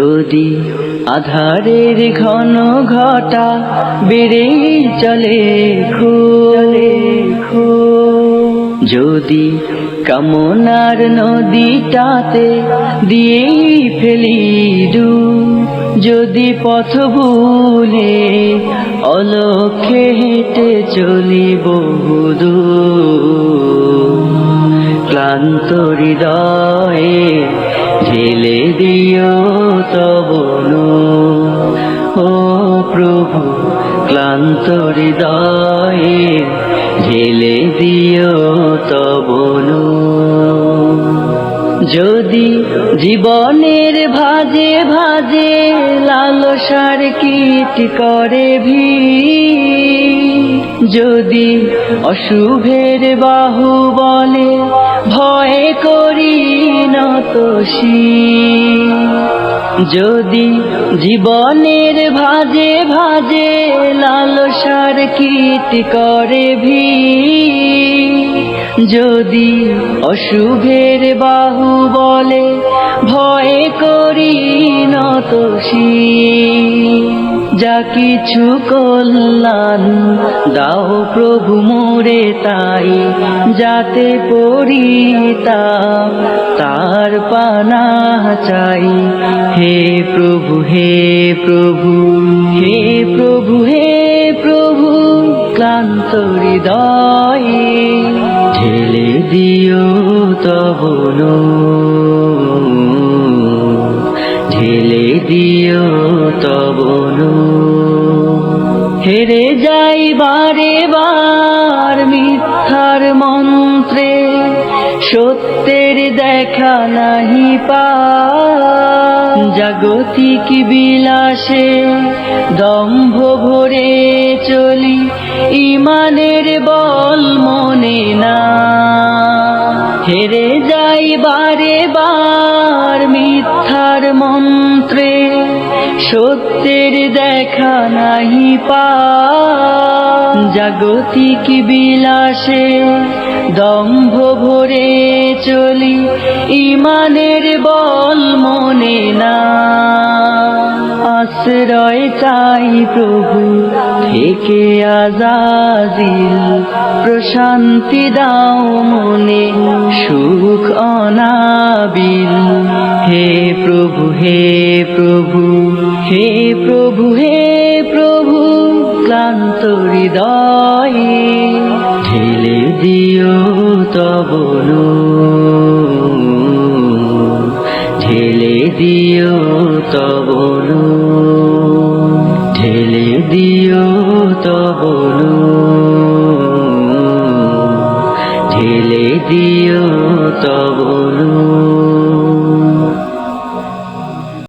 যদি আধারের ঘন ঘটা বেড়ে চলে যদি কামনার নদীটাতে দিয়ে ফেলি ডুব, যদি পথ ভুলে অলক্ষ্যে হেঁটে চলি বহুদূর, ক্লান্ত হৃদয়ে ঢেলে দিও তবনু। ও প্রভু, ক্লান্ত হৃদয়ে ঢেলে দিও তবনু। যদি জীবনের ভাজে ভাজে লালসার কীট করে ভিড়, যদি অশুভের বাহু বলে ভয় করি নত শির, যদি জীবনের ভাজে ভাজে লালসার কীট করে ভিড়, যদি অশুভের বাহু বলে ভয় করি নত শির, যা কিছু কল্যাণ দাও প্রভু মোরে তাই, যাতে পরিতাপ তার পানা চাই। হে প্রভু, হে প্রভু, হে প্রভু, হে প্রভু, ক্লান্ত হৃদয়ে ঢেলে দিও তবনু, ঢেলে দিও তবনু। হেরে যাই বারে বার মিথ্যার মন্ত্রে, সত্যের দেখা নাহি পাই, জাগতিক বিলাসে দম্ভ ভরে চলি, ইমানের বল মনে না। হেরে যাই বারে বার মিথ্যার মন্ত্রে, সত্যের দেখা নাহি পাই, জাগতিক বিলাসে দম্ভ ভরে চলি, ইমানের বল মনে না। আশ্রয় চাই প্রভু থেকে আজাজিল, প্রশান্তি দাও মনে সুখ অনাবিল। হে প্রভু, হে প্রভু, হে প্রভু, হে প্রভু, ক্লান্ত হৃদয়ে ঢেলে দিও তবনু, ঢেলে দিও তবনু, ঢেলে দিও তবনু, ঢেলে দিও তবনু।